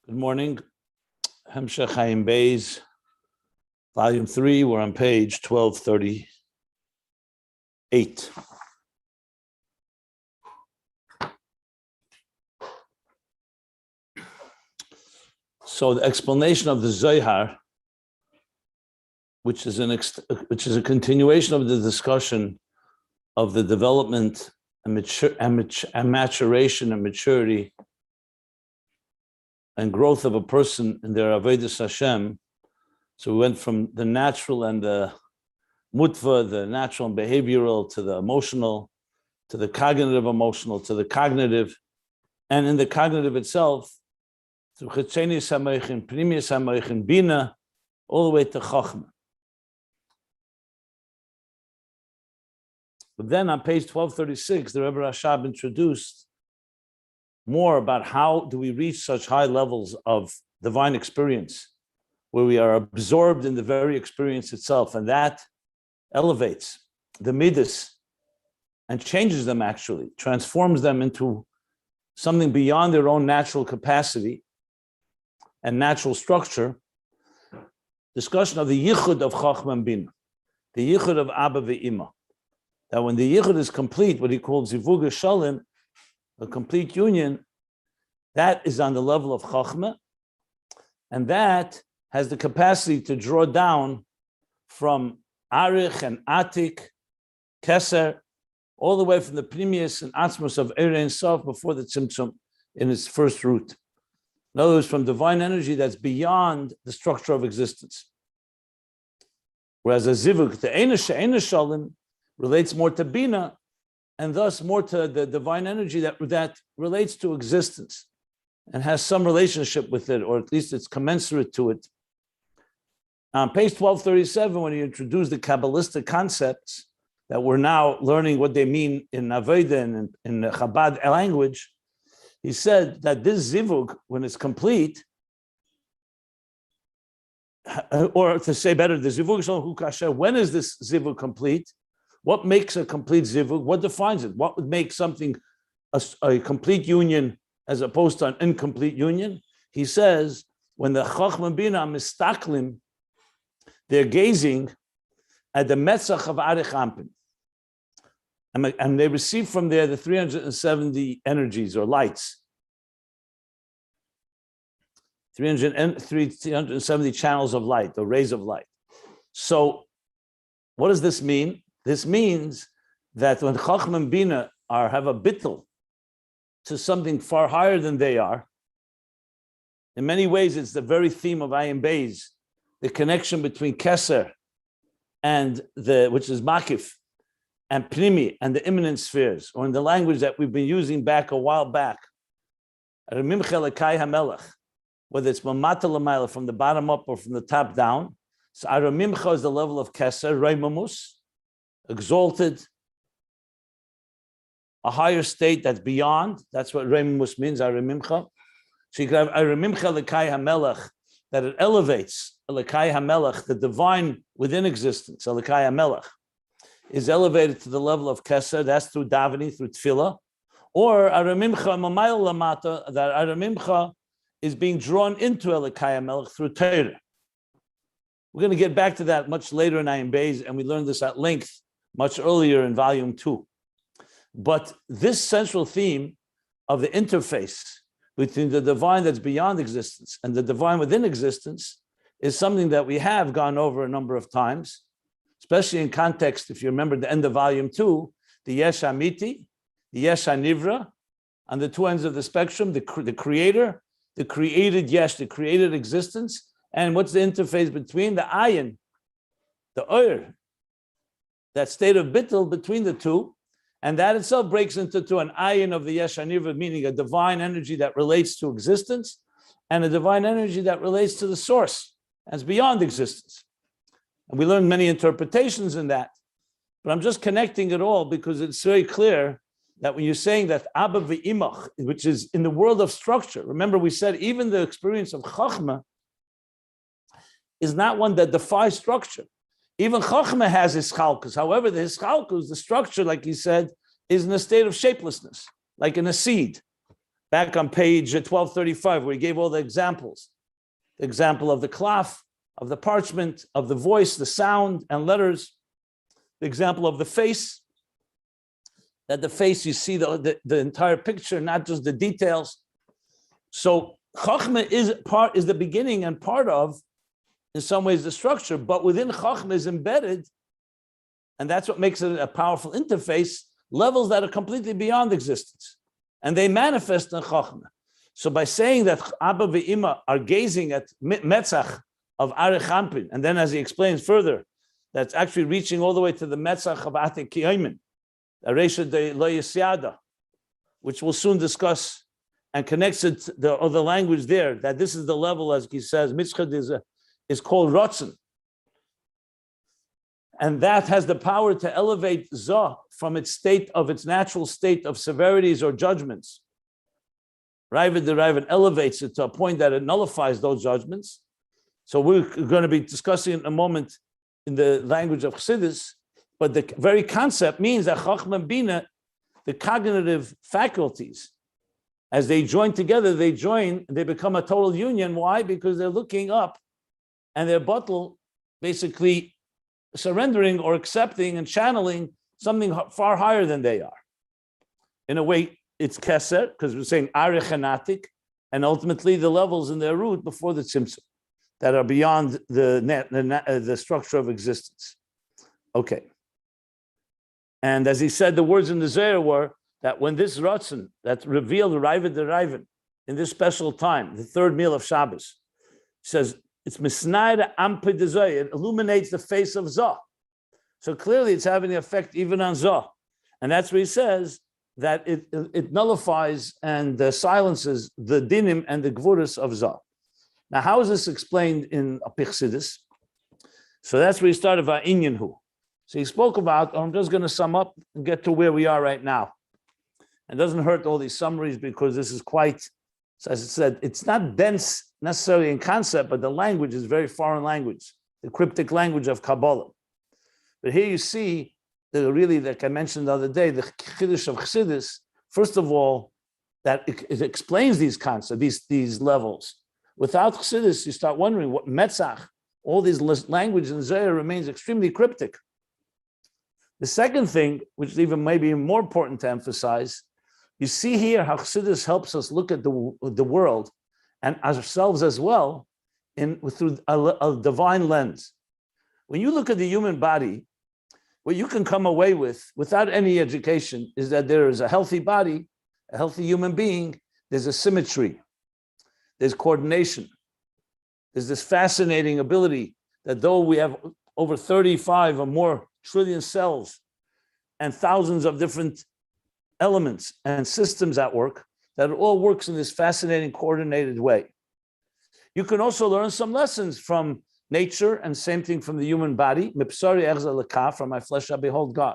Good morning. Hemshech Ayin Beis, Volume 3. We're on page 1238. So the explanation of the Zohar, which is a continuation of the discussion of the development and maturation and maturity and growth of a person in their Avodah Hashem. So we went from the natural and the mutva, the natural and behavioral, to the emotional, to the cognitive emotional, to the cognitive, and in the cognitive itself, through Chetzeni Samoichin, Pnimi Samoichin, Bina, all the way to Chachma. But then on page 1236, the Rebbe Rashab introduced more about how do we reach such high levels of divine experience, where we are absorbed in the very experience itself, and that elevates the midas and changes them, actually, transforms them into something beyond their own natural capacity and natural structure. Discussion of the yichud of Chachma and Bina, the yichud of Abba ve'Ima. That when the yichud is complete, what he called zivug shalim, a complete union, that is on the level of Chachma, and that has the capacity to draw down from Arich and Atik, Keser, all the way from the Pnimius and Atzmos of Ein Sof before the Tzimtzum in its first root. In other words, from divine energy that's beyond the structure of existence. Whereas a Zivug, the Ein Shalim, relates more to Bina, and thus more to the divine energy that relates to existence and has some relationship with it, or at least it's commensurate to it. On page 1237, when he introduced the Kabbalistic concepts that we're now learning what they mean in Avodah and in the Chabad language, he said that this zivug, when it's complete, or to say better, the zivug shalom hu kasher, when is this zivug complete? What makes a complete zivug? What defines it? What would make something a complete union as opposed to an incomplete union? He says, when the Chachma and Bina are mistaklim, they're gazing at the metzach of Arich Ampin. And they receive from there the 370 energies or lights. 370 channels of light, or rays of light. So what does this mean? This means that when Chachma and Bina have a bittul to something far higher than they are, in many ways it's the very theme of Ayin Beis, the connection between Keser and which is Makif, and Pnimi and the immanent spheres, or in the language that we've been using back a while back, Aramimcha Lekai HaMelech, whether it's Mamata L'mayla, from the bottom up or from the top down. So Aramimcha is the level of Keser, Reimamus, exalted, a higher state that's beyond. That's what Reimamus means, Aramimcha. So you can have Aramimcha Lekai HaMelech, that it elevates Lekai HaMelech, the divine within existence. Lekai HaMelech is elevated to the level of Keser. That's through davening, through tefillah. Or Aramimcha Mamayel Lamata, that Aramimcha is being drawn into Lekai HaMelech through Torah. We're going to get back to that much later in Ayin Beis, and we learned this at length much earlier in volume 2. But this central theme of the interface between the divine that's beyond existence and the divine within existence is something that we have gone over a number of times, especially in context, if you remember the end of volume 2, the Yesh Amiti, the Yesh Nivra, on the two ends of the spectrum, the creator, the created Yesh, the created existence, and what's the interface between the Ayin, the Oyer, that state of bittul between the two, and that itself breaks into an Ayin of the Yesh Nivra, meaning a divine energy that relates to existence, and a divine energy that relates to the source, as beyond existence. And we learned many interpretations in that, but I'm just connecting it all because it's very clear that when you're saying that Abba ve'Imach, which is in the world of structure, remember we said even the experience of Chachma is not one that defies structure. Even Chachma has hischalkus. However, the hischalkus, the structure, like he said, is in a state of shapelessness, like in a seed. back on page 1235, where he gave all the examples. The example of the cloth, of the parchment, of the voice, the sound and letters. The example of the face, that the face, you see the entire picture, not just the details. So Chachma is the beginning and part of, in some ways, the structure, but within Chachma is embedded, and that's what makes it a powerful interface, levels that are completely beyond existence. And they manifest in Chachma. So by saying that Abba ve'Ima are gazing at Metzach of Arich Hampin, and then as he explains further, that's actually reaching all the way to the Metzach of Atik Kiyomin, Aresha de Lo Yisyada, which we'll soon discuss, and connects it to the other language there, that this is the level, as he says, Mitzchad is called Rotzen. And that has the power to elevate Zah from its state of its natural state of severities or judgments. Ravid the Ravid elevates it to a point that it nullifies those judgments. So we're going to be discussing it in a moment in the language of Chassidus, but the very concept means that Chachma and Bina, the cognitive faculties, as they join together, they become a total union. Why? Because they're looking up and they're bottle basically surrendering or accepting and channeling something far higher than they are. In a way, it's keser, because we're saying arechanatik, and ultimately the levels in their root before the tzimtzum that are beyond the structure of existence. Okay. And as he said, the words in the Zohar were that when this Ratzon that revealed Ravid the Ravid in this special time, the third meal of Shabbos, says it's Misnaida Ampid the Zohar, it illuminates the face of Zah. So clearly it's having an effect even on Zah. And that's where he says that it nullifies and silences the dinim and the gvuras of Zah. Now, how is this explained in Chassidus? So that's where he started about Inyan Hu. So he spoke about, I'm just going to sum up and get to where we are right now. It doesn't hurt all these summaries because this is quite, as I said, it's not dense necessarily in concept, but the language is very foreign language, the cryptic language of Kabbalah. But here you see that really, like I mentioned the other day, the Chiddush of Chassidus, first of all, that it explains these concepts, these levels. Without Chassidus, you start wondering what Metzach, all these language in Zohar remains extremely cryptic. The second thing, which is even maybe more important to emphasize, you see here how Chassidus helps us look at the world and ourselves as well through a divine lens. When you look at the human body, what you can come away with without any education is that there is a healthy body, a healthy human being, there's a symmetry, there's coordination, there's this fascinating ability that though we have over 35 or more trillion cells and thousands of different elements and systems at work, that it all works in this fascinating coordinated way. You can also learn some lessons from nature, and same thing from the human body. From my flesh I behold God.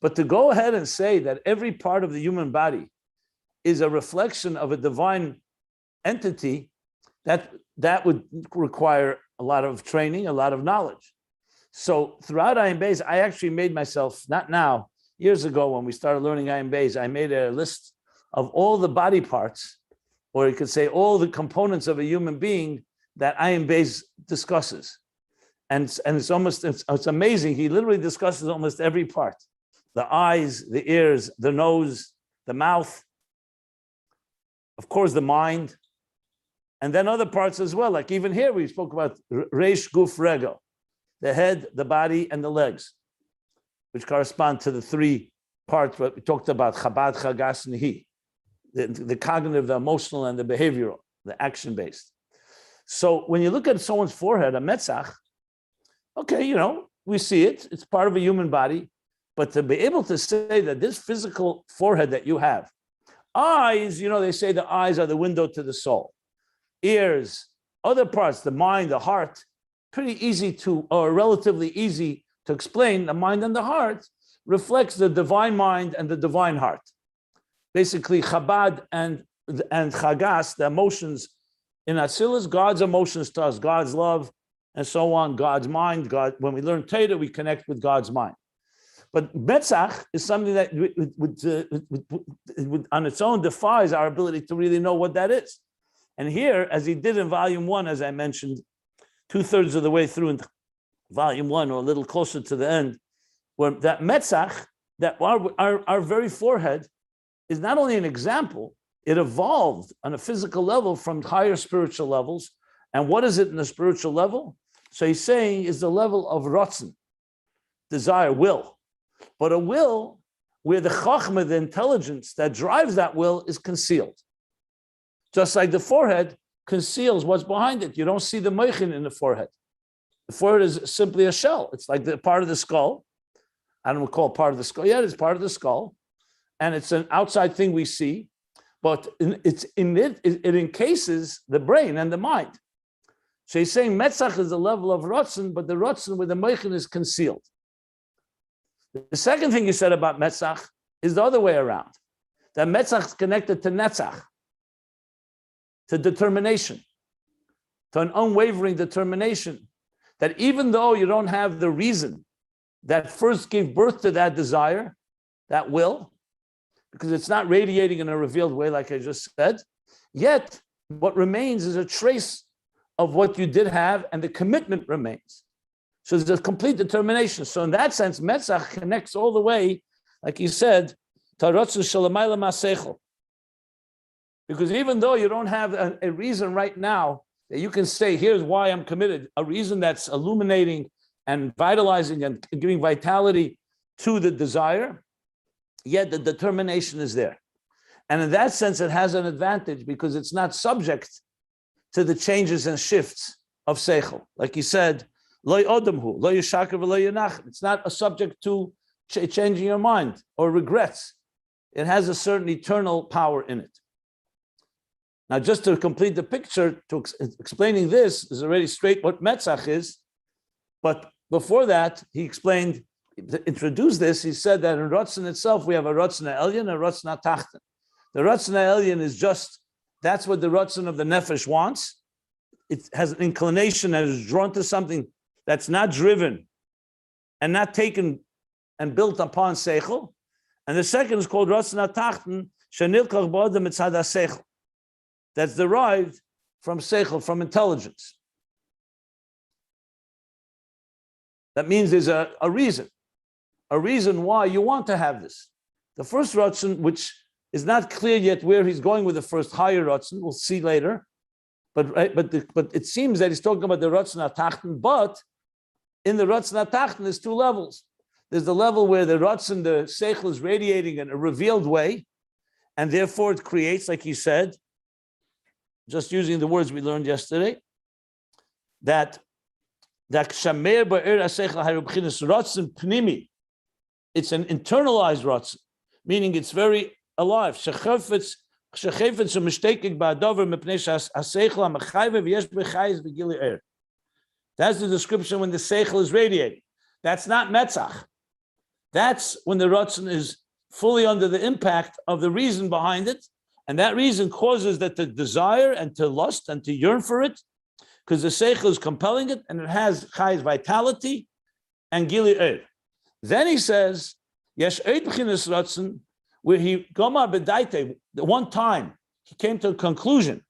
But to go ahead and say that every part of the human body is a reflection of a divine entity, that would require a lot of training, a lot of knowledge. So throughout Ayin Beis, I actually made myself, not now, years ago when we started learning Ayin Beis, I made a list of all the body parts, or you could say all the components of a human being that Ayin Beis discusses. And it's amazing. He literally discusses almost every part. The eyes, the ears, the nose, the mouth, of course, the mind, and then other parts as well. Like even here, we spoke about Reish Guf Regel, the head, the body, and the legs, which correspond to the three parts that we talked about, Chabad, Chagas, and Hi, the cognitive, the emotional, and the behavioral, the action-based. So when you look at someone's forehead, a metzach, okay, we see it, it's part of a human body, but to be able to say that this physical forehead that you have, eyes, they say the eyes are the window to the soul. Ears, other parts, the mind, the heart, pretty easy to, or relatively easy to explain. The mind and the heart reflects the divine mind and the divine heart. Basically, Chabad and Chagas, the emotions in Atzilus, God's emotions to us, God's love, and so on, God's mind, God. When we learn Torah, we connect with God's mind. But Metzach is something that on its own defies our ability to really know what that is. And here, as he did in volume 1, as I mentioned, 2/3 of the way through in volume 1, or a little closer to the end, where that Metzach, that our very forehead, is not only an example, it evolved on a physical level from higher spiritual levels. And what is it in the spiritual level? So he's saying is the level of rotzen, desire, will. But a will where the chachma, the intelligence that drives that will, is concealed. Just like the forehead conceals what's behind it. You don't see the moichin in the forehead. The forehead is simply a shell. It's like the part of the skull. I don't call it part of the skull. Yeah, it's part of the skull. And it's an outside thing we see, but it encases the brain and the mind. So he's saying Metzach is the level of rotzen, but the rotzen with the moichin is concealed. The second thing you said about Metzach is the other way around. That Metzach is connected to Netzach, to determination, to an unwavering determination, that even though you don't have the reason that first gave birth to that desire, that will, because it's not radiating in a revealed way, like I just said, yet what remains is a trace of what you did have, and the commitment remains. So there's a complete determination. So in that sense, Metzach connects all the way, like you said, to Ratzon Shalamayla Masechel. Because even though you don't have a reason right now that you can say, here's why I'm committed, a reason that's illuminating and vitalizing and giving vitality to the desire, yet the determination is there. And in that sense, it has an advantage because it's not subject to the changes and shifts of Seichel. Like he said, Lo Odamhu, Lo Yishakar V'Lo Yonach. It's not a subject to changing your mind or regrets. It has a certain eternal power in it. Now, just to complete the picture, explaining this is already straight what Metzach is. But before that, he explained, to introduce this, he said that in Ratzon itself, we have a Ratzon Elyon and a Ratzon Tachten. The Ratzon Elyon is just, that's what the Ratzon of the Nefesh wants. It has an inclination that is drawn to something that's not driven and not taken and built upon Seichel. And the second is called Ratzon Tachten, Shenilkach Ba'adam Mitzad HaSeichel. That's derived from Seichel, from intelligence. That means there's a reason why you want to have this. The first Ratzon, which is not clear yet where he's going with the first higher Ratzon, we'll see later. But it seems that he's talking about the Ratzon HaTachten, but in the Ratzon HaTachten, there's two levels. There's the level where the Ratzon, the Seichel, is radiating in a revealed way, and therefore it creates, like he said, just using the words we learned yesterday, that Shamer Ba'er HaSeichel HaRubchinas Ratzon Pnimi. It's an internalized Ratzon, meaning it's very alive. Shechefetz u'mishtekek ba'adavar mepnei HaSeichel HaMachayve v'yesh b'chayis v'gili er. That's the description when the Seichel is radiating. That's not Metzach. That's when the Ratzon is fully under the impact of the reason behind it, and that reason causes that to desire and to lust and to yearn for it, because the Seichel is compelling it, and it has Chay's vitality and Gili Er. Then he says, Yesh Eid B'chinas Ratzon, where he, Gomar B'daite, the one time he came to a conclusion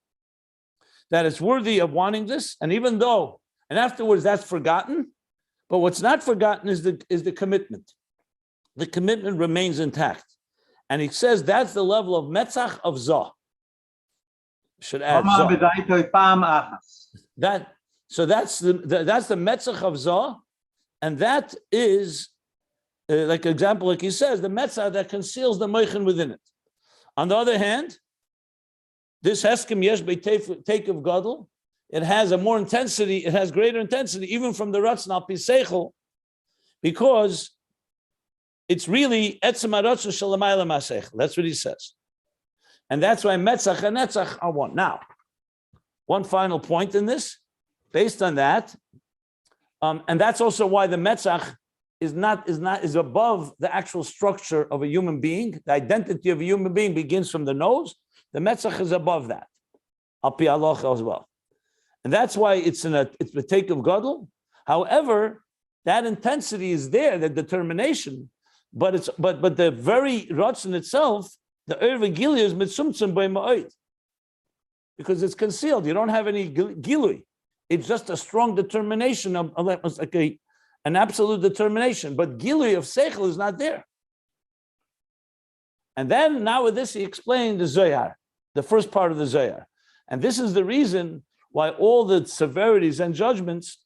that it's worthy of wanting this, and even though, and afterwards that's forgotten, but what's not forgotten is the commitment. The commitment remains intact. And he says that's the level of Metzach of Zah. Should add Zah. So that's the Metzach of Zah, and that is like an example, like he says, the Metzach that conceals the Moichin within it. On the other hand, this Heskem Yesh B'Teik of Gadol, it has a more intensity, it has greater intensity, even from the Ratzon Al Pi Seichel, because it's really Etzem HaRatzon Shalamayla Maseichel. That's what he says. And that's why Metzach and Netzach are one. Now, one final point in this, based on that, and that's also why the Metzach is above the actual structure of a human being. The identity of a human being begins from the nose. The Metzach is above that, Al Pi Halacha as well. And that's why it's the take of Gadol. However, that intensity is there, the determination, but the very Ratzon itself, the Erva Gilui is mitzumtzum by ma'od, because it's concealed. You don't have any Gilui. It's just a strong determination of like an absolute determination. But Gilui of Seichel is not there. And then now with this, he explained the Zohar, the first part of the Zohar. And this is the reason why all the severities and judgments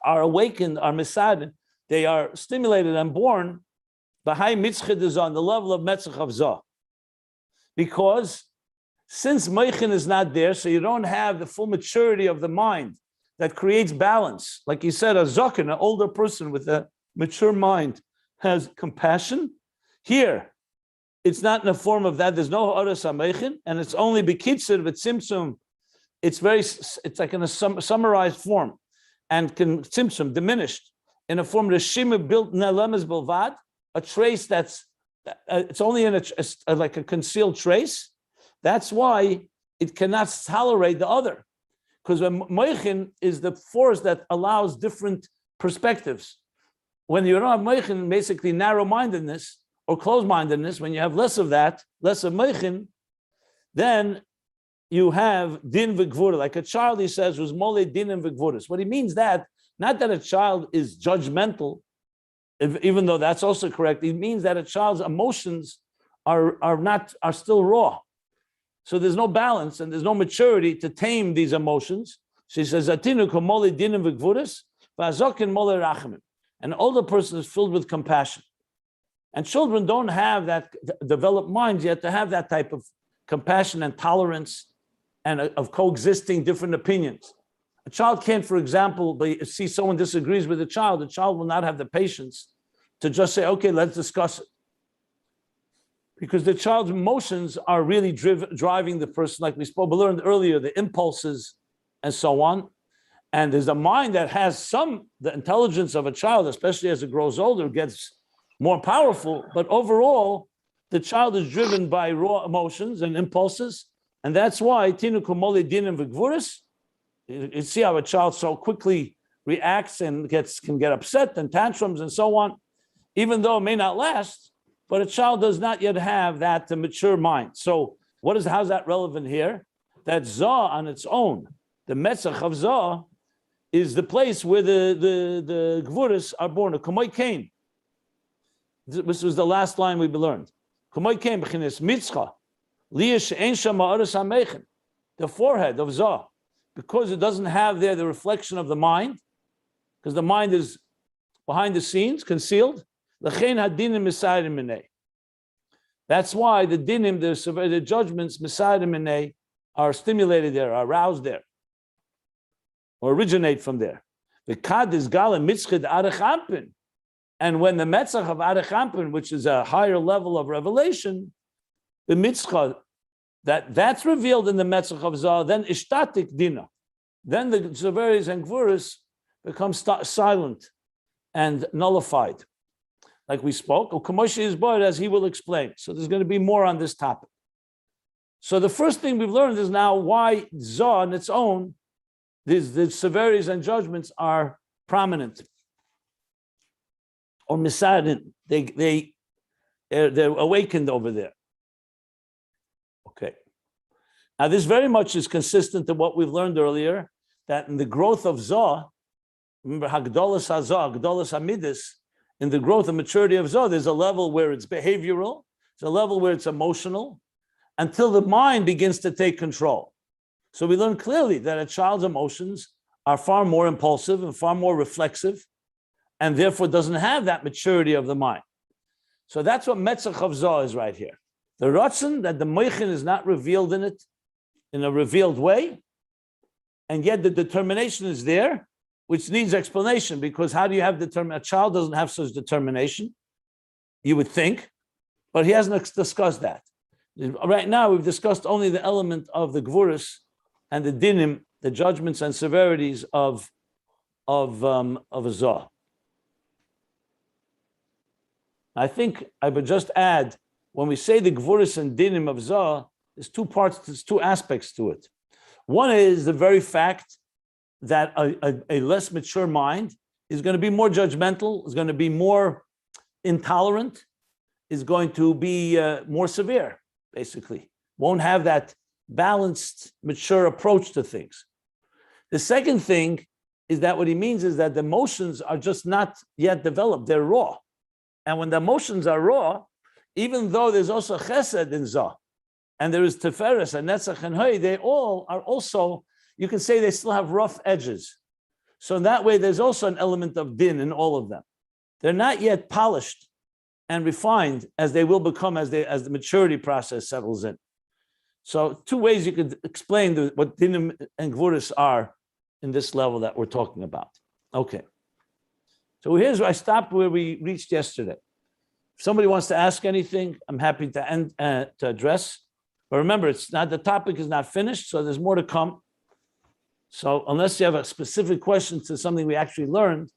are awakened, are misaden. They are stimulated and born b'hai mitzchid is on the level of metzach of zah. Because since Meichin is not there, so you don't have the full maturity of the mind that creates balance. Like he said, a zaken, an older person with a mature mind, has compassion. Here, it's not in the form of that. There's no ha'aras ha'meichin, and it's only b'kitzur v'tzimtzum. It's like in a summarized form, and can tzimtzum, diminished, in a form of shima built nelemes belvad, a trace that's it's only in like a concealed trace. That's why it cannot tolerate the other, because moichin is the force that allows different perspectives. When you don't have moichin, basically narrow-mindedness or closed-mindedness, when you have less of that, less of moichin, then you have din v'gvura. Like a child, he says, was mole din and v'gvuras. What he means that, not that a child is judgmental, even though that's also correct, it means that a child's emotions are still raw. So there's no balance and there's no maturity to tame these emotions. She says, Atinu komole dinim v'gvuras, v'azokin mole rachamim. An older person is filled with compassion. And children don't have that developed minds yet to have that type of compassion and tolerance and of coexisting different opinions. A child can't, for example, see someone disagrees with a child will not have the patience to just say, okay, let's discuss it. Because the child's emotions are really driving the person, like we learned earlier, the impulses and so on. And there's a mind that has the intelligence of a child, especially as it grows older, gets more powerful. But overall, the child is driven by raw emotions and impulses. And that's why, Tinu kumoli dinim v'gvuris, you see how a child so quickly reacts and can get upset and tantrums and so on, even though it may not last, but a child does not yet have that mature mind. So how's that relevant here? That Zah on its own, the Metzach of Zah, is the place where the Gvuris are born. A Kumoy Kain. This was the last line we learned. Kumoy Kain b'chinis mitzcha, liyash ein sham ha'aras ha'meichin, the forehead of Zah, because it doesn't have there the reflection of the mind, because the mind is behind the scenes, concealed. L'chein hadinim misadim minei. That's why the dinim, the judgments misadim minei, are stimulated there, are aroused there, or originate from there. The kad is gala mitzchid arechampin, and when the metzach of arechampin, which is a higher level of revelation, the mitzchah that's revealed in the metzach of Zah, then ishtatik dina, then the severis and gvuris become silent and nullified, like we spoke. Or Kamoshi is bored, as he will explain. So there's going to be more on this topic. So the first thing we've learned is now why Zah on its own, the severities and judgments are prominent or misadin. They're awakened over there. Okay. Now this very much is consistent to what we've learned earlier, that in the growth of Zah, remember Hagdolas HaZah, Hagdolas HaMidis, in the growth and maturity of Zah, there's a level where it's behavioral, there's a level where it's emotional, until the mind begins to take control. So we learn clearly that a child's emotions are far more impulsive and far more reflexive, and therefore doesn't have that maturity of the mind. So that's what Metzach of Zah is right here. The Ratzon, that the Moichin is not revealed in it in a revealed way, and yet the determination is there, which needs explanation, because how do you have a child doesn't have such determination, you would think, but he hasn't discussed that. Right now, we've discussed only the element of the Gvuris and the Dinim, the judgments and severities of a Zah. I think I would just add, when we say the Gvuris and Dinim of Zah, there's two aspects to it. One is the very fact that a less mature mind is going to be more judgmental, is going to be more intolerant is going to be more severe, basically. Won't have that balanced, mature approach to things. The second thing is that what he means is that the emotions are just not yet developed, they're raw. And when the emotions are raw, even though there's also chesed in Zah, and there is teferes and netzach and hoy, they all are also, you can say they still have rough edges. So in that way, there's also an element of din in all of them. They're not yet polished and refined as they will become as the maturity process settles in. So two ways you could explain what dinim and gvuris are in this level that we're talking about. Okay. So here's where I stopped where we reached yesterday. If somebody wants to ask anything, I'm happy to address. But remember, the topic is not finished, so there's more to come. So unless you have a specific question to something we actually learned,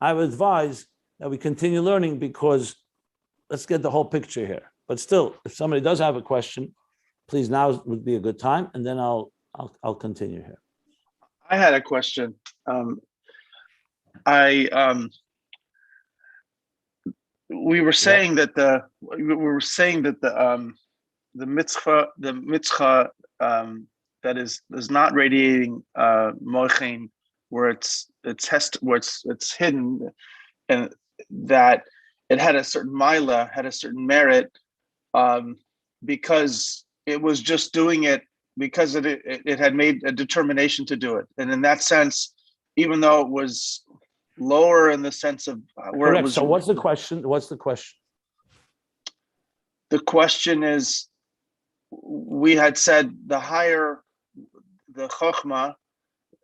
I would advise that we continue learning, because let's get the whole picture here. But still, if somebody does have a question, please, now would be a good time, and then I'll continue here. I had a question. We were saying that the mitzvah that is not radiating moichin, where it's hidden, and that it had a certain mila, had a certain merit, because it was just doing it because it had made a determination to do it. And in that sense, even though it was lower in the sense of where Correct. it was. So what's the question? The question is, we had said the higher the chokhmah,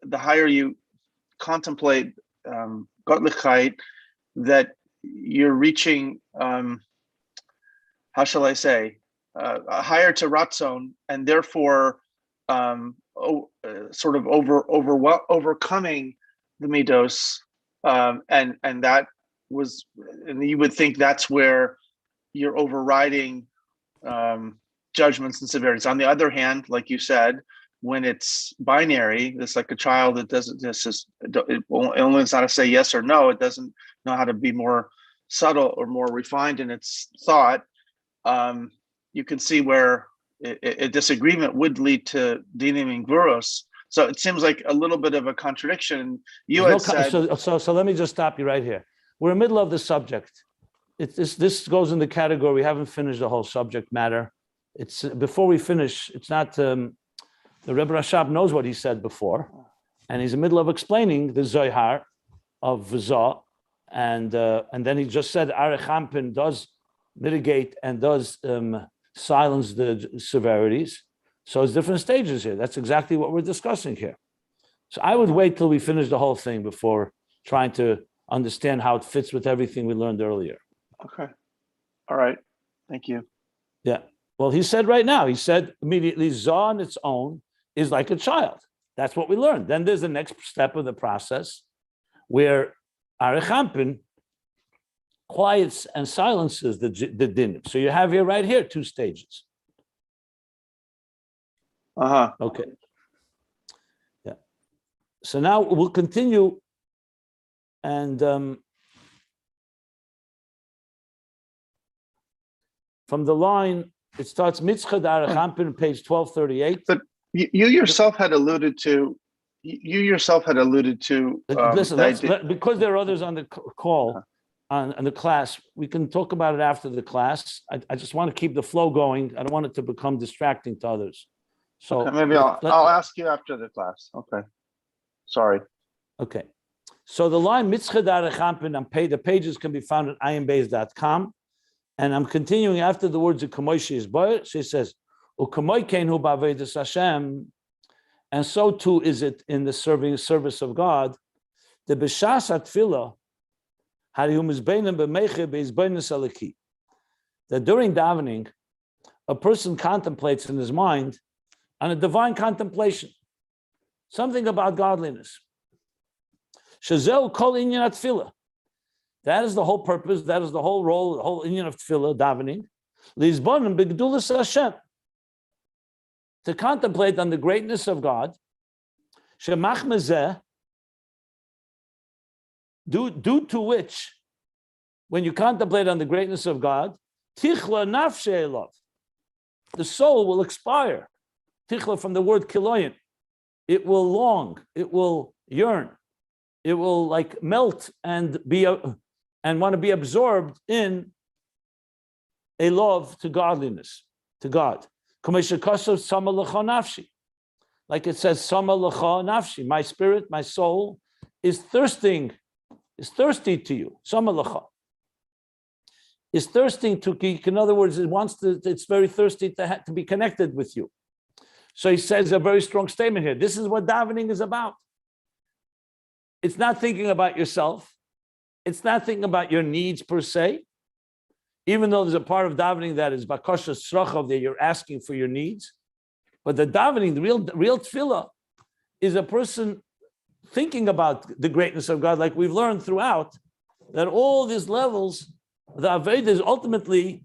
the higher you contemplate Gottlichkeit, that you're reaching, how shall I say, higher to Ratzon, and therefore sort of overcoming the midos, and that was, and you would think that's where you're overriding judgments and severities. On the other hand, like you said, when it's binary, it's like a child that doesn't, it only knows how to say yes or no. It doesn't know how to be more subtle or more refined in its thought. You can see where a disagreement would lead to dinim and gvuros. So it seems like a little bit of a contradiction. You had said. So let me just stop you right here. We're in the middle of the subject. This goes in the category, we haven't finished the whole subject matter. It's before we finish, it's not, the Rebbe Rashab knows what he said before, and he's in the middle of explaining the Zohar of Vizah, and then he just said Arich Hampin does mitigate and does silence the severities. So it's different stages here. That's exactly what we're discussing here. So I would wait till we finish the whole thing before trying to understand how it fits with everything we learned earlier. Okay. All right. Thank you. Yeah. Well, he said right now, he said immediately, Zah on its own is like a child. That's what we learned. Then there's the next step of the process where Arich Hampin quiets and silences the din. So you have here, right here, two stages. Okay. Yeah. So now we'll continue, and from the line, it starts Mitzchad Arich Hampin, page 1238. But you yourself had alluded to. Listen, because there are others on the call, on the class, we can talk about it after the class. I just want to keep the flow going. I don't want it to become distracting to others. So okay, maybe I'll ask you after the class. Okay. Sorry. Okay. So the line Mitzchad Arich Hampin, the pages can be found at ayinbeis.com. And I'm continuing after the words of Kamoishi is Boyer. She says, Ukamoikeinu ba'avedas Hashem, and so too is it in the service of God. The b'shas atfilah, harihum izbeinem b'meiche beizbeinis aleki. That during davening, a person contemplates in his mind on a divine contemplation, something about godliness. Shazeu kol inyan atfilah. That is the whole purpose. That is the whole role, the whole inyan of tefillah, davening. Lizbonim b'gedulas Hashem. To contemplate on the greatness of God. Shemach mezeh, due to which when you contemplate on the greatness of God, tichla nafshe elav, the soul will expire. Tichla from the word kiloyin. It will long, it will yearn, it will like melt and want to be absorbed in a love to godliness, to God. Like it says, sama lecha nafshi, my spirit, my soul is thirsty to you. Sama lecha is thirsting to, in other words, it's very thirsty to be connected with you. So he says a very strong statement here. This is what davening is about. It's not thinking about yourself. It's not thinking about your needs per se, even though there's a part of davening that is bakasha srachav, that you're asking for your needs. But the davening, the real tefillah, is a person thinking about the greatness of God, like we've learned throughout, that all these levels, the Avodah is ultimately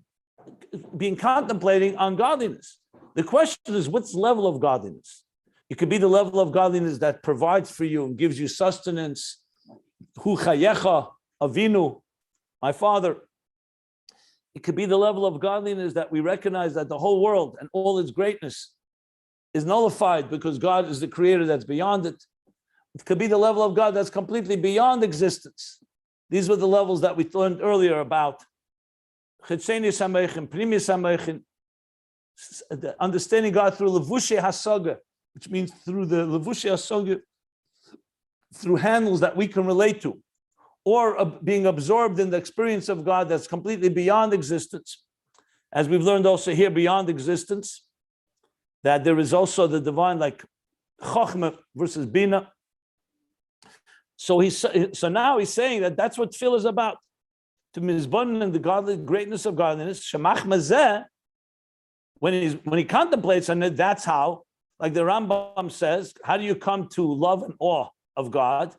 being contemplating on godliness. The question is, what's the level of godliness? It could be the level of godliness that provides for you and gives you sustenance. Hu chayecha avinu, my father. It could be the level of godliness that we recognize that the whole world and all its greatness is nullified because God is the creator that's beyond it. It could be the level of God that's completely beyond existence. These were the levels that we learned earlier about. Understanding God through levushe hasaga, which means through the levushe hasaga, through handles that we can relate to, or being absorbed in the experience of God that's completely beyond existence. As we've learned also here, beyond existence, that there is also the divine, like chokhmah versus bina. So now he's saying that that's what tefillah is about, to mizbun and the godly greatness of godliness. Shemach mazeh. When he contemplates on it, that's how, like the Rambam says, how do you come to love and awe of God?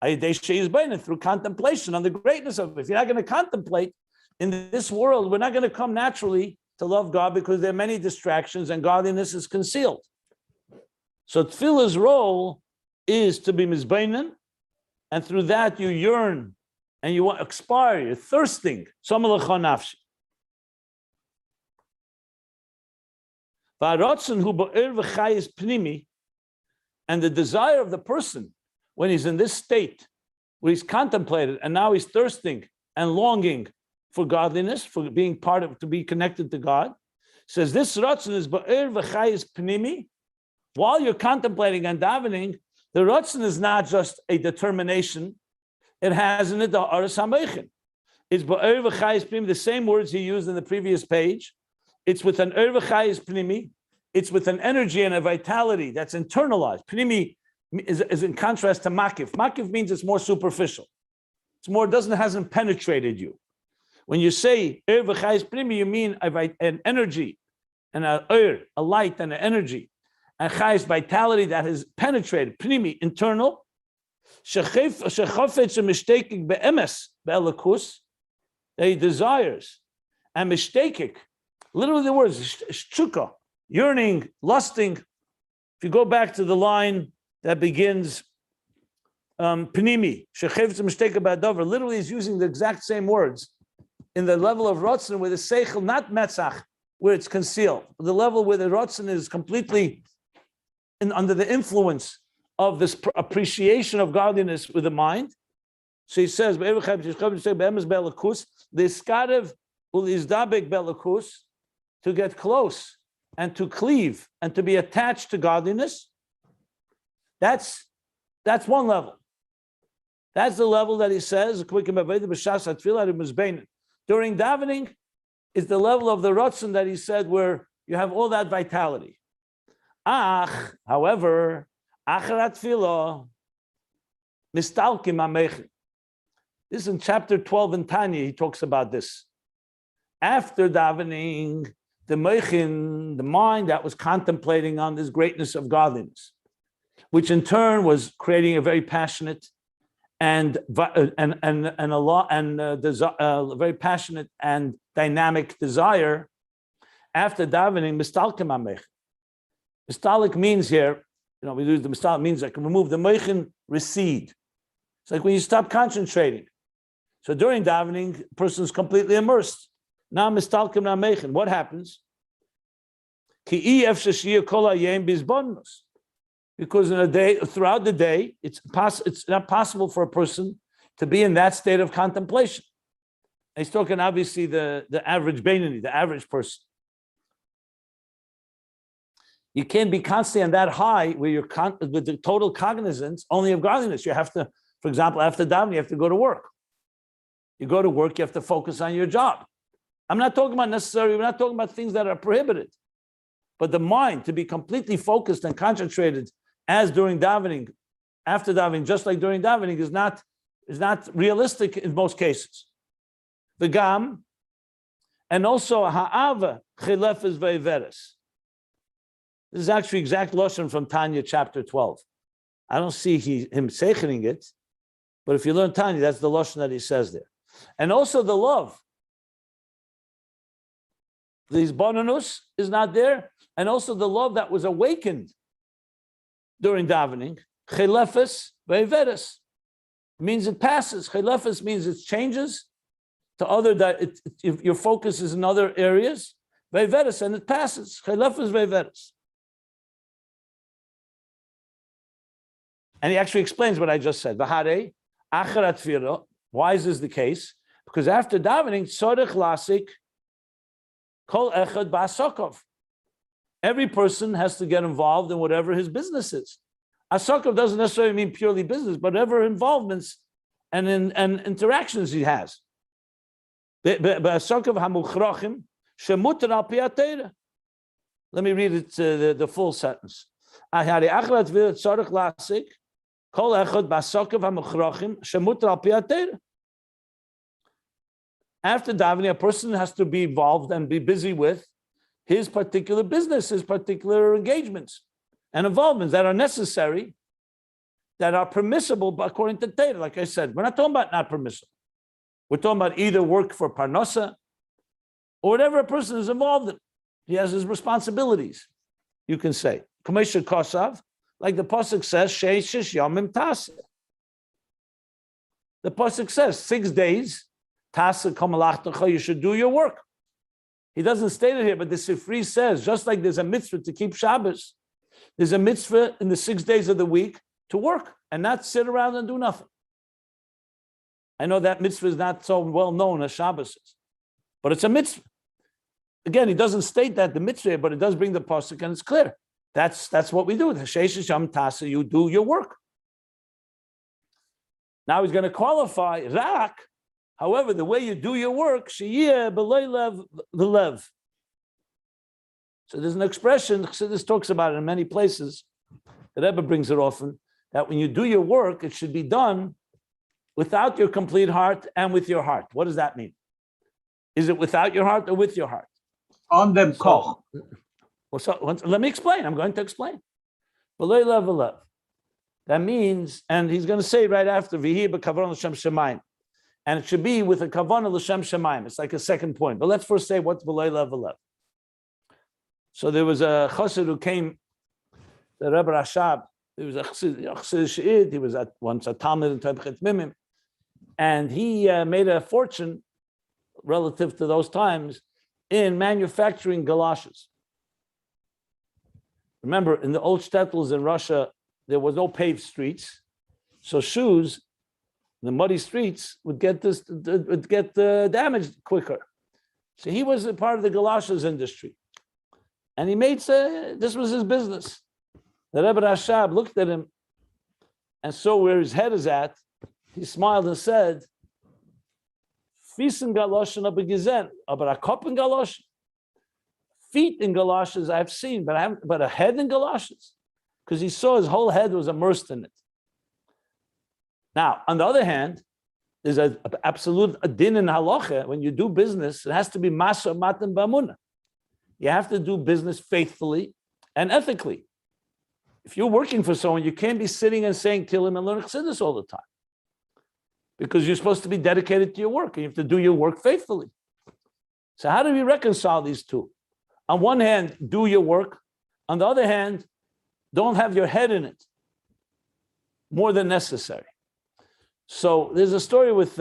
Through contemplation on the greatness of it. If you're not going to contemplate in this world, we're not going to come naturally to love God because there are many distractions and godliness is concealed. So tefillah's role is to be mizbeinen, and through that you yearn and you want to expire, you're thirsting. And the desire of the person when he's in this state where he's contemplated and now he's thirsting and longing for godliness, for being part of, to be connected to God, says this ratzon is ba'er v'chayis pnimi. While you're contemplating and davening, the ratzon is not just a determination; it has in it the aras hameichin. It's ba'er v'chayis pnimi, the same words he used in the previous page. It's with an er v'chayis pnimi. It's with an energy and a vitality that's internalized. Pnimi is in contrast to makif. Makif means it's more superficial. It's more, hasn't penetrated you. When you say er v'chayis pnimi, you mean an energy and a light and an energy. And chayis, vitality that has penetrated. Pnimi, internal. Shechofetz mishtekik be'emes be'elakus, that he desires. And mishtekik, literally the words, shchuka, yearning, lusting. If you go back to the line that begins Pnimi, Shechevitz Mishteka Ba'adavar, literally is using the exact same words in the level of Rotzen where the Seichel, not Metzach, where it's concealed. The level where the Rotzen is completely under the influence of this appreciation of godliness with the mind. So he says, the Iskarev ul Izdabek Belakus, to get close and to cleave and to be attached to godliness. That's one level. That's the level that he says during davening is the level of the rotzen that he said where you have all that vitality. However, this is in chapter 12 in Tanya, he talks about this. After davening, the meichin, the mind that was contemplating on this greatness of godliness, which in turn was creating a very passionate and very passionate and dynamic desire. After davening, mistalkim amech. Mistalik means here, we use the mistalik means like remove the meichin, recede. It's like when you stop concentrating. So during davening, a person is completely immersed. Now, mistalkim na mechen. What happens? Because in a day, throughout the day, it's not possible for a person to be in that state of contemplation. And he's talking obviously the average Beinoni, the average person. You can't be constantly on that high where you're with the total cognizance only of godliness. You have to, for example, after davening, you have to go to work. You go to work, you have to focus on your job. I'm not talking about necessarily, we're not talking about things that are prohibited. But the mind to be completely focused and concentrated as during davening, after davening, just like during davening, is not realistic in most cases. The gam, and also ha'ava chilefes ve'veres. This is actually exact lashon from Tanya chapter 12. I don't see him seichening it, but if you learn Tanya, that's the lashon that he says there. And also the love. These bonanus is not there, and also the love that was awakened during davening. Chilefes ve'veres means it passes. Chilefes means it changes to other if your focus is in other areas. Ve'veres, and it passes. Chilefes ve'veres. And he actually explains what I just said. V'harei acharat tefillah. Why is this the case? Because after davening, tzorech lasik kol echad ba'asokov. Every person has to get involved in whatever his business is. Asokov doesn't necessarily mean purely business, but whatever involvements and interactions he has. Ba'asokov hamuchrachim shemutar al pi haTorah. Let me read it the full sentence. V'harei acharat tefillah tzorech lasik kol echad ba'asokov hamuchrachim shemutar al pi haTorah. After davening, a person has to be involved and be busy with his particular business, his particular engagements and involvements that are necessary, that are permissible according to Torah. Like I said, we're not talking about not permissible. We're talking about either work for parnasa or whatever a person is involved in. He has his responsibilities, you can say. Kamesha Kosav, like the Pasuk says, Sheishish Yomim Taseh. The Pasuk says, 6 days, Taseh Kamalachtacha, you should do your work. He doesn't state it here, but the Sifri says, just like there's a mitzvah to keep Shabbos, there's a mitzvah in the 6 days of the week to work and not sit around and do nothing. I know that mitzvah is not so well known as Shabbos is, but it's a mitzvah. Again, he doesn't state that the mitzvah, but it does bring the pasuk, and it's clear. That's what we do. You do your work. Now he's going to qualify rak. However, the way you do your work, sheyeh b'loy lev. So there's an expression, Chassidus talks about it in many places, the Rebbe brings it often, that when you do your work, it should be done without your complete heart and with your heart. What does that mean? Is it without your heart or with your heart? On them koch. Let me explain. I'm going to explain. B'loy lev. That means, and he's going to say right after, v'hi b'kavon l'shem shemayim. And it should be with a kavanah l'shem shemayim. It's like a second point. But let's first say what's b'loy lev. So there was a chassid who came, the Rebbe Rashab. He was a chassid Shiur. He was once a Talmud in Tevchet Mimim, and he made a fortune relative to those times in manufacturing galoshes. Remember, in the old shtetls in Russia, there was no paved streets, so shoes, the muddy streets would get damaged quicker. So he was a part of the galoshes industry. And he made, this was his business. The Rebbe Rashab looked at him and saw where his head is at. He smiled and said, Fiesen galoshen aber gesehen, aber a Kopf in galoshen. Feet in galoshes I've seen, but a head in galoshes? Because he saw his whole head was immersed in it. Now, on the other hand, there's an absolute din in halacha. When you do business, it has to be masa matan b'amunah. You have to do business faithfully and ethically. If you're working for someone, you can't be sitting and saying Tilim and learning Chassidus all the time, because you're supposed to be dedicated to your work and you have to do your work faithfully. So how do we reconcile these two? On one hand, do your work. On the other hand, don't have your head in it more than necessary. So there's a story with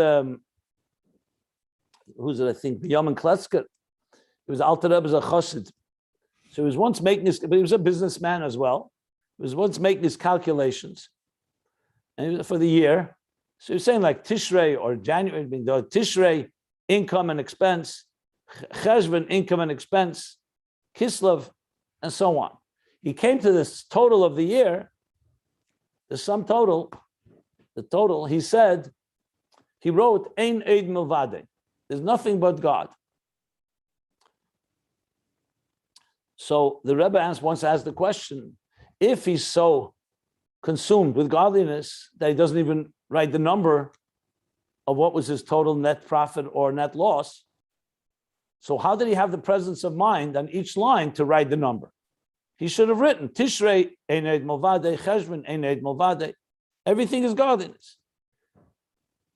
who's it? I think Yaman Kletzker. He was Alter Rebbe's a Chassid. So he was once making his, but he was a businessman as well. He was once making his calculations and for the year. So he was saying like Tishrei or January, Tishrei, income and expense, Cheshvan, income and expense, Kislev, and so on. He came to this total of the year, the sum total, he said, he wrote, Ein Eid Milvade. There's nothing but God. So the Rebbe once asked the question, if he's so consumed with godliness that he doesn't even write the number of what was his total net profit or net loss, so how did he have the presence of mind on each line to write the number? He should have written, Tishrei Ein Eid Milvade, Cheshvan Ein Eid Milvade. Everything is godliness.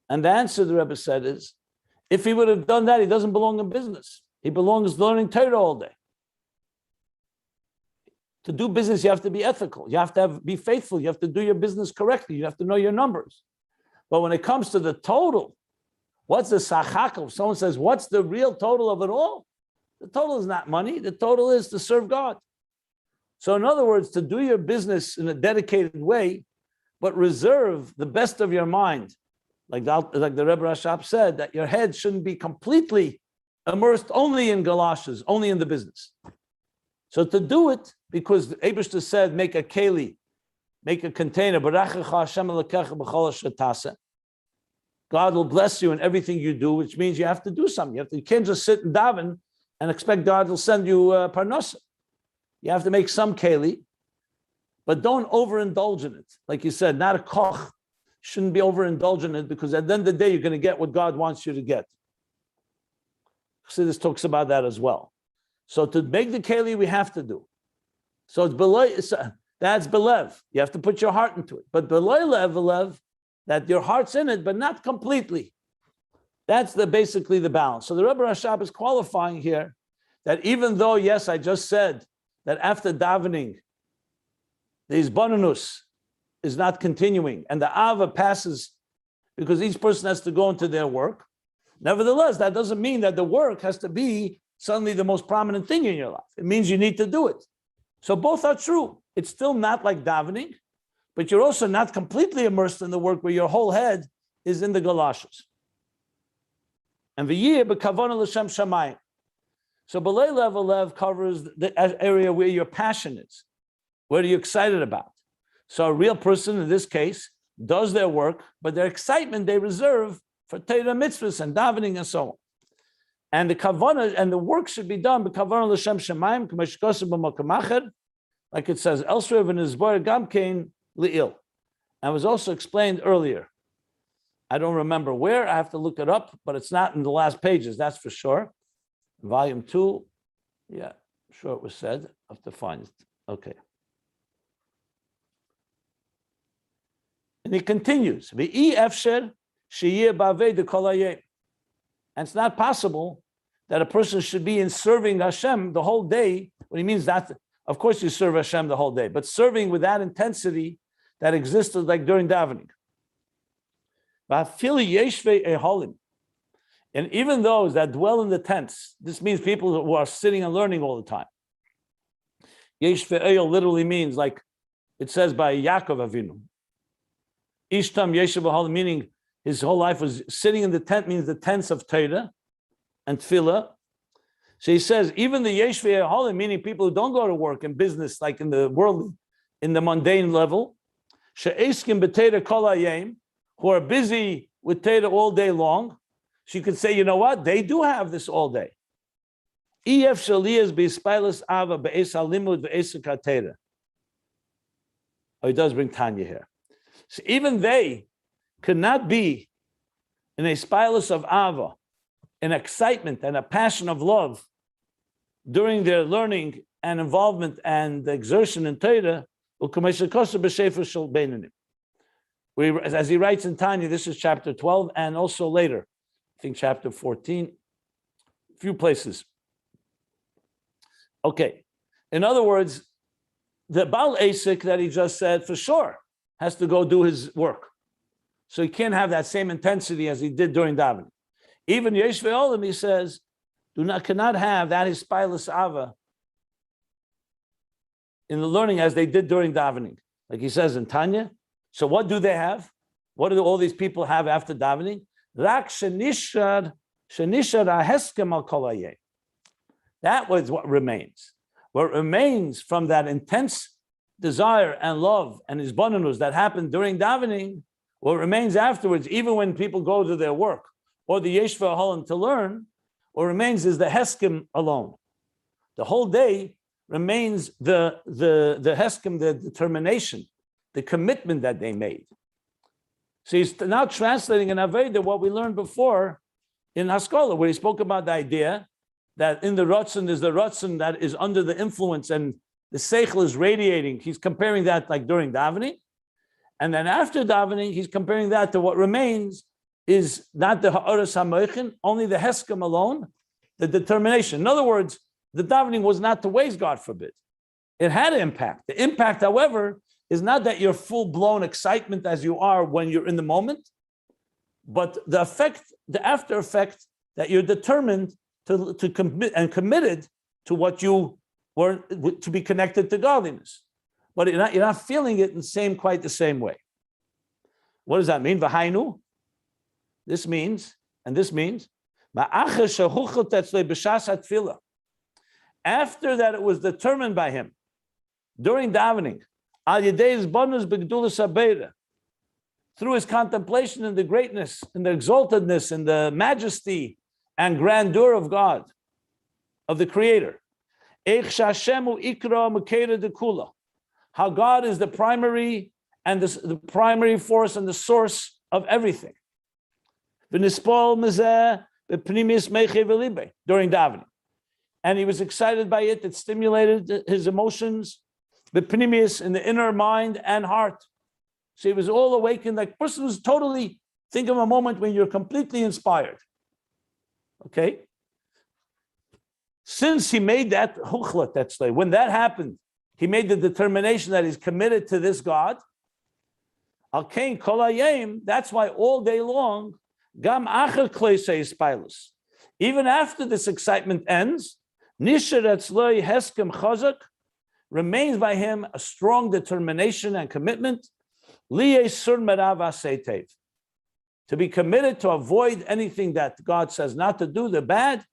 And the answer the Rebbe said is, if he would have done that, he doesn't belong in business. He belongs learning Torah all day. To do business, you have to be ethical. You have to be faithful. You have to do your business correctly. You have to know your numbers. But when it comes to the total, what's the sachakal? If someone says, what's the real total of it all? The total is not money. The total is to serve God. So in other words, to do your business in a dedicated way, but reserve the best of your mind, like the Rebbe Rashab said, that your head shouldn't be completely immersed only in galoshes, only in the business. So to do it, because the Eibishter said, make a keli, make a container, God will bless you in everything you do, which means you have to do something. You can't just sit and daven and expect God will send you parnasa. You have to make some keli, but don't overindulge in it. Like you said, not a koch. Shouldn't be overindulgent in it, because at the end of the day, you're going to get what God wants you to get. Chassidus talks about that as well. So to make the keli, we have to do. So it's below, that's belev. You have to put your heart into it. But below lev, that your heart's in it, but not completely. That's basically the balance. So the Rebbe Rashab is qualifying here that even though, yes, I just said that after davening, the izbanunus is not continuing, and the ava passes because each person has to go into their work. Nevertheless, that doesn't mean that the work has to be suddenly the most prominent thing in your life. It means you need to do it. So both are true. It's still not like davening, but you're also not completely immersed in the work where your whole head is in the galoshes. And v'yeh b'kavana l'shem shamayim. So b'lei lev covers the area where your passion is. What are you excited about? So a real person, in this case, does their work, but their excitement they reserve for Torah mitzvahs and davening and so on. And the kavanah and the work should be done b'kavanah l'shem shamayim k'meshkosim b'makamacher, like it says elsewhere in his bar gamkein li'il. And was also explained earlier. I don't remember where. I have to look it up, but it's not in the last pages. That's for sure. Volume 2. Yeah, sure it was said. I have to find it. Okay. And he continues. And it's not possible that a person should be in serving Hashem the whole day. What he means that, of course, you serve Hashem the whole day, but serving with that intensity that existed like during davening. And even those that dwell in the tents, this means people who are sitting and learning all the time. Yesh ve'el literally means, like it says by Yaakov Avinu. Ishtam yeshav v'hol, meaning his whole life was sitting in the tent, means the tents of Torah and Tefillah. So he says, even the yesh ve'el, meaning people who don't go to work in business, like in the world, in the mundane level, she'eskim b'Torah kol hayom, who are busy with Torah all day long. So you could say, you know what? They do have this all day. Ef shaliyas b'yispailas ava be'es halimud ve'es katera. Oh, he does bring Tanya here. So even they could not be in a spilus of ava, an excitement and a passion of love during their learning and involvement and exertion in Torah. As he writes in Tanya, this is chapter 12 and also later, I think chapter 14, a few places. Okay, in other words, the Baal Asik that he just said, for sure, has to go do his work. So he can't have that same intensity as he did during davening. Even Yeshve Olam, he says, cannot have that hispilus ava in the learning as they did during davening. Like he says in Tanya. So what do they have? What do all these people have after davening? Rak shenishar aheskem al kol hayeh. That was what remains. What remains from that intense desire and love and hisbonenus that happened during davening, what remains afterwards, even when people go to their work or the yeshva holland to learn, what remains is the heskem alone. The whole day remains the heskem, the determination, the commitment that they made. So he's now translating in Avodah what we learned before in Haskalah, where he spoke about the idea that in the Ratzon is the Ratzon that is under the influence and the Seichel is radiating. He's comparing that like during davening. And then after davening, he's comparing that to what remains is not the Ha'aras HaMoichin, only the Heskem alone, the determination. In other words, the davening was not to waste, God forbid. It had an impact. The impact, however, is not that you're full-blown excitement as you are when you're in the moment, but the effect, the after effect, that you're determined to commit and committed to what you were to be connected to godliness. But you're not feeling it in quite the same way. What does that mean? V'hainu. This means after that it was determined by him during davening, through his contemplation in the greatness, in the exaltedness, in the majesty and grandeur of God, of the Creator. How God is the primary and the primary force and the source of everything. During davening. And he was excited by it. It stimulated his emotions, in the inner mind and heart. So he was all awakened. Like person was totally, think of a moment when you're completely inspired. Okay? Since he made that huchlat, that's like, when that happened, he made the determination that he's committed to this God. Al-Kain kol hayom, that's why all day long, gam acher kleisei spilus. Even after this excitement ends, nisher etzloi heskem chazak, remains by him a strong determination and commitment, liyei sur merav aseitev, to be committed to avoid anything that God says not to do, the bad,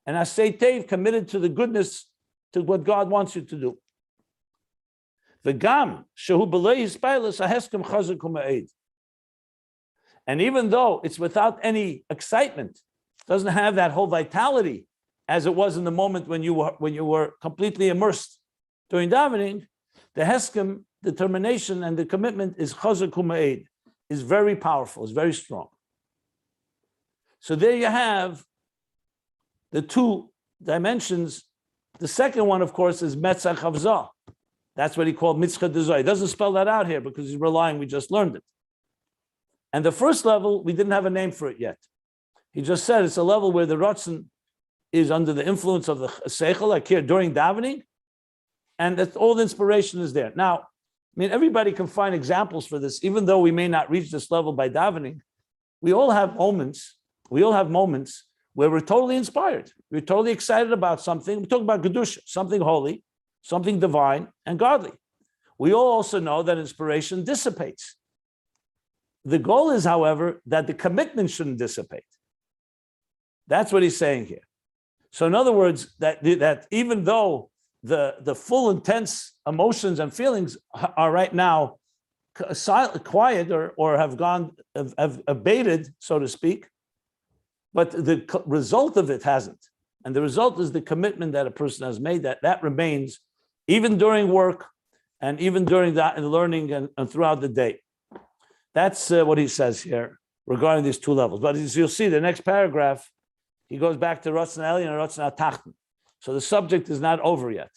and aseitev, committed to the goodness, to what God wants you to do. V'gam shehu b'lei hispilus aheskem chazak u'ma'ed. And even though it's without any excitement, doesn't have that whole vitality as it was in the moment when you were completely immersed during davening, the heskem, determination and the commitment is chazak u'ma'ed, is very powerful, is very strong. So there you have the two dimensions. The second one, of course, is metzach havzah. That's what he called mitzcha dezah. He doesn't spell that out here because he's relying, we just learned it. And the first level, we didn't have a name for it yet. He just said it's a level where the Ratzon is under the influence of the Seichel, like here during davening, and that all the inspiration is there. Now, I mean, everybody can find examples for this, even though we may not reach this level by davening. We all have moments where we're totally inspired. We're totally excited about something. We talk about Kedusha, something holy, something divine and godly. We all also know that inspiration dissipates. The goal is, however, that the commitment shouldn't dissipate. That's what he's saying here. So in other words, that even though the full intense emotions and feelings are right now quiet or have abated, so to speak, but the result of it hasn't. And the result is the commitment that a person has made, that remains even during work and even during that and learning and throughout the day. That's what he says here regarding these two levels. But as you'll see, the next paragraph, he goes back to Ratzon Elyon and Ratzon HaTachton. So the subject is not over yet.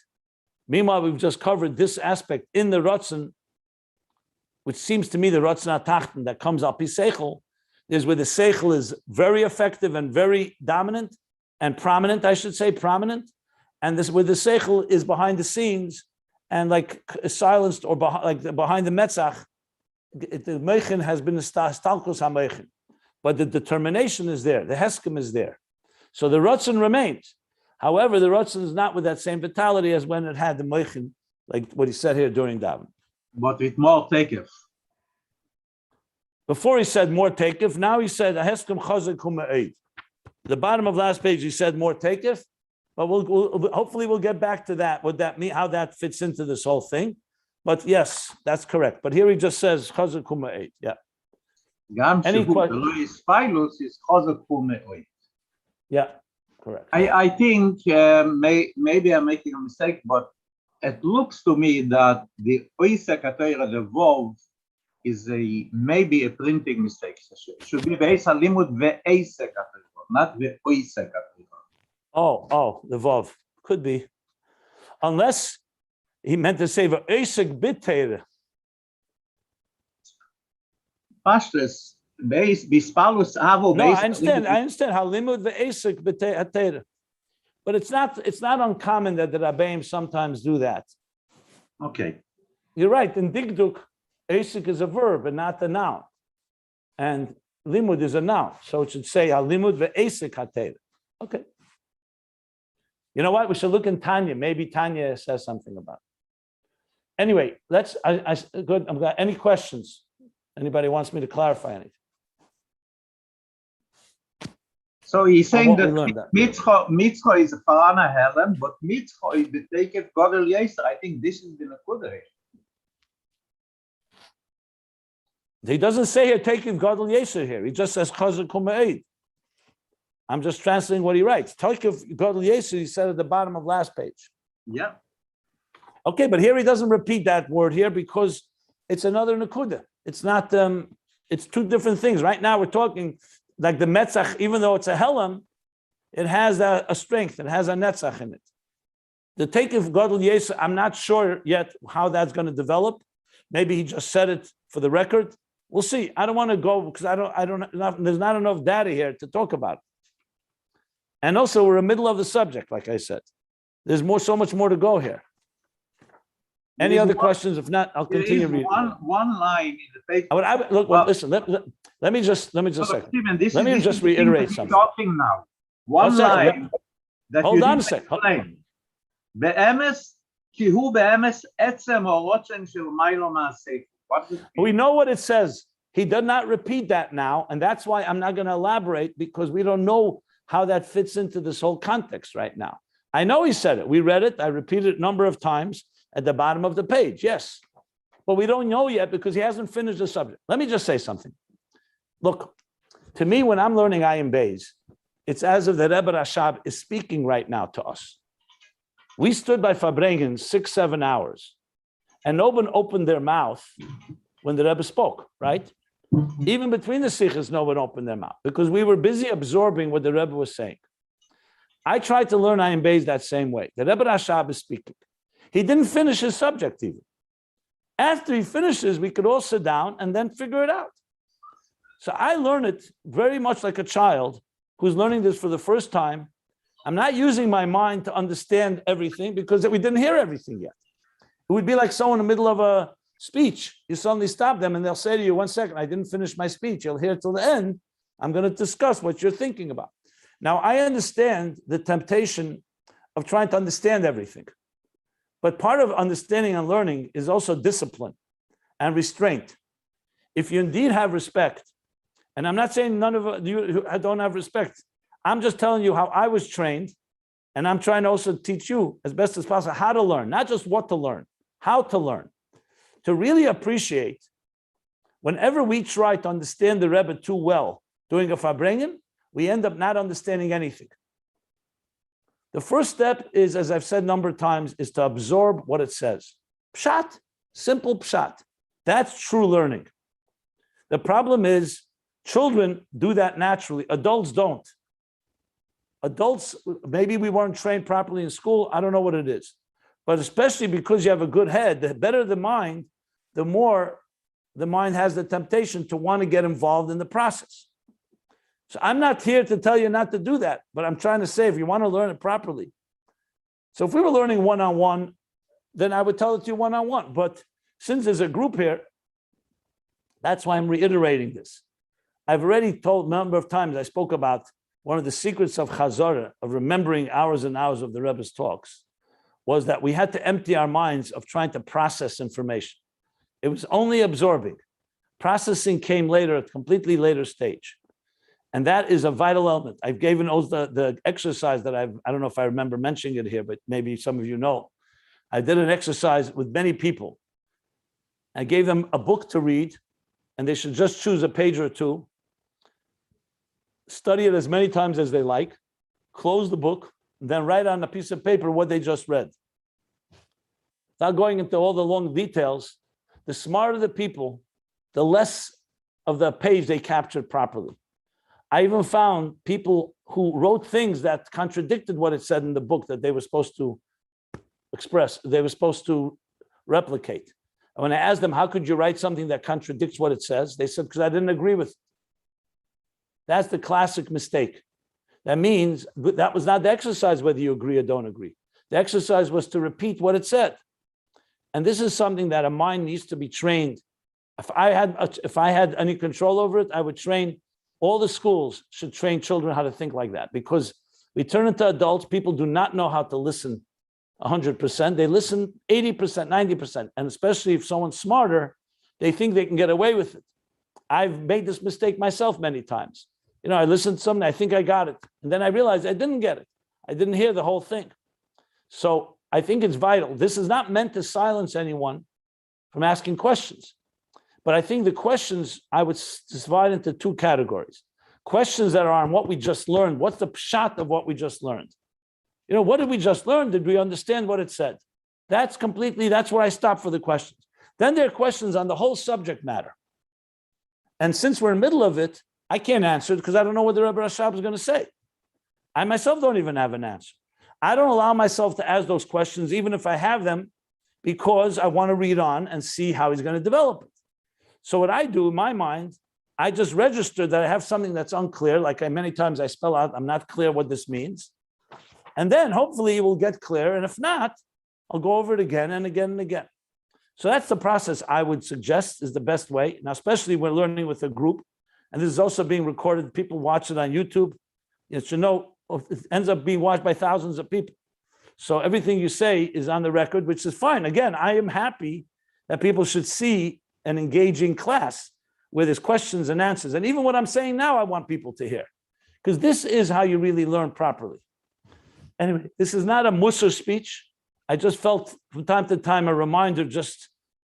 Meanwhile, we've just covered this aspect in the Ratzon, which seems to me the Ratzon HaTachton that comes up, Seichel, is where the Seichel is very effective and very dominant and prominent, I should say, prominent. And this where the Seichel is behind the scenes and like silenced or behind the Metzach, the Meichin has been the Stalkus HaMeichin. but the determination is there. The heskim is there. So the Ratzon remains. However, the Ratzon is not with that same vitality as when it had the Moichin, like what he said here during Daven. But with more takef. Before he said more takef, now he said heskim chazak kuma'id. The bottom of last page he said more takef, but hopefully we'll get back to that. What that mean? How that fits into this whole thing? But yes, that's correct. But here he just says chazak kuma'id. Yeah. Any questions? Yeah, correct. I think maybe I'm making a mistake, but it looks to me that the oisek atayra, the vov, is maybe a printing mistake. It should be ve'es halimud ve'esek atayra, not ve'oisek atayra. Oh, the vov could be, unless he meant to say ve'esek b'teira. Pashtus, beis bispalus avo. No, I understand how limud ve'esek b'teira. But it's not uncommon that the Rabbeim sometimes do that. Okay. You're right. In Digduk, Esik is a verb and not the noun. And Limud is a noun. So it should say Limud ve'esik hatera. Okay. You know what? We should look in Tanya. Maybe Tanya says something about it. Anyway, good. I'm glad. Any questions? Anybody wants me to clarify anything? So he's saying that mitzvah is a farana helen, but mitzvah is the take of Godel Yeser. I think this is the Nakudah. He doesn't say here taking Godel Yeser here. He just says Chazak Kumeid. I'm just translating what he writes. Take of Godel Yeser, he said at the bottom of last page. Yeah. Okay, but here he doesn't repeat that word here because it's another Nakudah. It's not, it's two different things. Right now we're talking like the Metzach, even though it's a Helam, it has a strength, it has a Netzach in it. The take of Godel Yeser, I'm not sure yet how that's going to develop. Maybe he just said it for the record. We'll see. I don't want to go because there's not enough data here to talk about it. And also we're in the middle of the subject, like I said. There's so much more to go here. Any other questions? If not, I'll continue reading. One line in the page. Listen. Let me just second. Let me just reiterate something. Talking now. One line. Hold on a second. Be'emes ki hu be'emes etzem horotzen shel maylo ma'aseh. We know what it says. He did not repeat that now, and that's why I'm not going to elaborate because we don't know how that fits into this whole context right now. I know he said it. We read it. I repeated it a number of times at the bottom of the page. Yes. But we don't know yet because he hasn't finished the subject. Let me just say something. Look, to me, when I'm learning Ayin Beis, it's as if the Rebbe Rashab is speaking right now to us. We stood by Fabrengen 6-7 hours, and no one opened their mouth when the Rebbe spoke, right? Even between the sikhs, no one opened their mouth because we were busy absorbing what the Rebbe was saying. I tried to learn Ayin Beis that same way. The Rebbe Rashab is speaking. He didn't finish his subject even. After he finishes, we could all sit down and then figure it out. So I learned it very much like a child who's learning this for the first time. I'm not using my mind to understand everything because we didn't hear everything yet. It would be like someone in the middle of a speech. You suddenly stop them and they'll say to you, 1 second, I didn't finish my speech. You'll hear it till the end. I'm going to discuss what you're thinking about. Now, I understand the temptation of trying to understand everything. But part of understanding and learning is also discipline and restraint. If you indeed have respect, and I'm not saying none of you don't have respect, I'm just telling you how I was trained, and I'm trying to also teach you as best as possible how to learn, not just what to learn, how to learn. To really appreciate, whenever we try to understand the Rebbe too well doing a Fabrengen, we end up not understanding anything. The first step is, as I've said a number of times, is to absorb what it says. Pshat, simple pshat. That's true learning. The problem is children do that naturally. Adults don't. Adults, maybe we weren't trained properly in school. I don't know what it is. But especially because you have a good head, the better the mind, the more the mind has the temptation to want to get involved in the process. So I'm not here to tell you not to do that, but I'm trying to say if you want to learn it properly. So if we were learning one-on-one, then I would tell it to you one-on-one. But since there's a group here, that's why I'm reiterating this. I've already told a number of times, I spoke about one of the secrets of Chazorah, of remembering hours and hours of the Rebbe's talks, was that we had to empty our minds of trying to process information. It was only absorbing. Processing came later, at a completely later stage. And that is a vital element. I've given the exercise that I don't know if I remember mentioning it here, but maybe some of you know. I did an exercise with many people. I gave them a book to read, and they should just choose a page or two, study it as many times as they like, close the book, and then write on a piece of paper what they just read. Without going into all the long details, the smarter the people, the less of the page they captured properly. I even found people who wrote things that contradicted what it said in the book that they were supposed to express, they were supposed to replicate. And when I asked them, how could you write something that contradicts what it says? They said, because I didn't agree with it. That's the classic mistake. That means that was not the exercise whether you agree or don't agree. The exercise was to repeat what it said. And this is something that a mind needs to be trained. If I had any control over it, I would train, all the schools should train children how to think like that, because we turn into adults, people do not know how to listen 100%. They listen 80%, 90%. And especially if someone's smarter, they think they can get away with it. I've made this mistake myself many times. I listened to something, I think I got it. And then I realized I didn't get it. I didn't hear the whole thing. So I think it's vital. This is not meant to silence anyone from asking questions. But I think the questions I would divide into two categories. Questions that are on what we just learned. What's the pshat of what we just learned? What did we just learn? Did we understand what it said? That's where I stop for the questions. Then there are questions on the whole subject matter. And since we're in the middle of it, I can't answer it because I don't know what the Rebbe Rashab is going to say. I myself don't even have an answer. I don't allow myself to ask those questions, even if I have them, because I want to read on and see how he's going to develop it. So what I do in my mind, I just register that I have something that's unclear. Like many times I spell out, I'm not clear what this means. And then hopefully it will get clear. And if not, I'll go over it again and again and again. So that's the process I would suggest is the best way. Now, especially when learning with a group, and this is also being recorded. People watch it on YouTube. It ends up being watched by thousands of people. So everything you say is on the record, which is fine. Again, I am happy that people should see an engaging class where there's questions and answers. And even what I'm saying now, I want people to hear, because this is how you really learn properly. Anyway, this is not a Musar speech. I just felt from time to time a reminder, just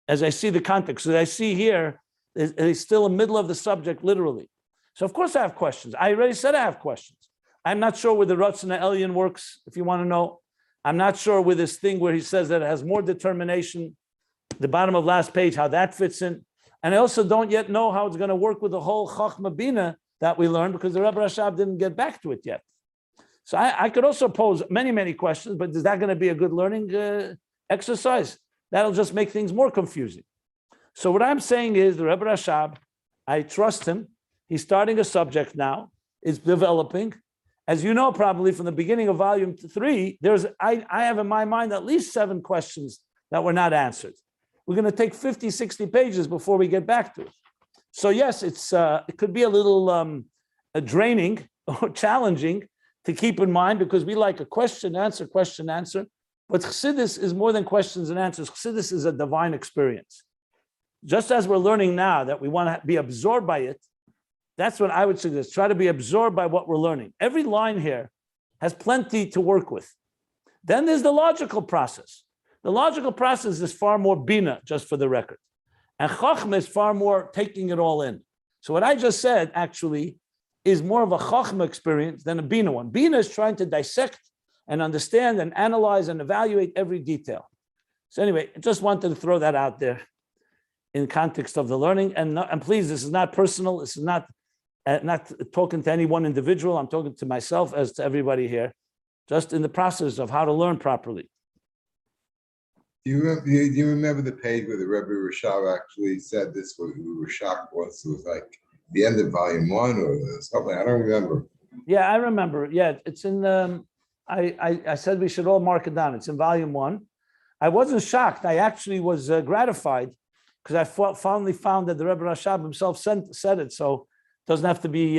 as I see the context. So I see here, it's still in the middle of the subject, literally. So of course I have questions. I already said I have questions. I'm not sure where the Ratzon Elyon works, if you want to know. I'm not sure with this thing where he says that it has more determination, the bottom of last page, how that fits in. And I also don't yet know how it's going to work with the whole Chachma Bina that we learned, because the Rebbe Rashab didn't get back to it yet. So I could also pose many, many questions, but is that going to be a good learning exercise? That'll just make things more confusing. So what I'm saying is the Rebbe Rashab, I trust him. He's starting a subject now. It's developing. As you know, probably from the beginning of volume 3, I have in my mind at least 7 questions that were not answered. We're going to take 50, 60 pages before we get back to it. So yes, it could be a little draining or challenging to keep in mind, because we like a question, answer. But Chassidus is more than questions and answers. Chassidus is a divine experience. Just as we're learning now that we want to be absorbed by it, that's what I would suggest. Try to be absorbed by what we're learning. Every line here has plenty to work with. Then there's the logical process. The logical process is far more bina, just for the record. And chachma is far more taking it all in. So what I just said, actually, is more of a chachma experience than a bina one. Bina is trying to dissect and understand and analyze and evaluate every detail. So anyway, I just wanted to throw that out there in context of the learning. And please, this is not personal. This is not talking to any one individual. I'm talking to myself as to everybody here, just in the process of how to learn properly. Do you remember the page where the Rebbe Rashab actually said this? What we were shocked was, it was like the end of volume 1 or something. I don't remember. Yeah, I remember. Yeah, it's in. I said we should all mark it down. It's in volume 1. I wasn't shocked. I actually was gratified, because I finally found that the Rebbe Rashab himself said it. So Doesn't have to be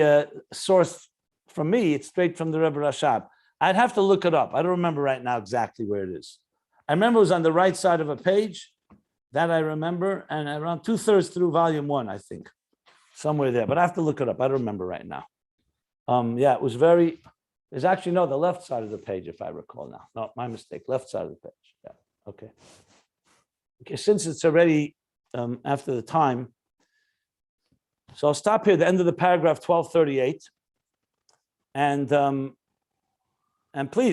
sourced from me. It's straight from the Rebbe Rashab. I'd have to look it up. I don't remember right now exactly where it is. I remember it was on the right side of a page. That I remember, and around 2/3 through volume 1, I think, somewhere there. But I have to look it up. I don't remember right now. Yeah, it was very. There's actually the left side of the page, if I recall now. No, my mistake. Left side of the page. Yeah. Okay. Okay. Since it's already after the time, so I'll stop here. The end of the paragraph 1238, and please.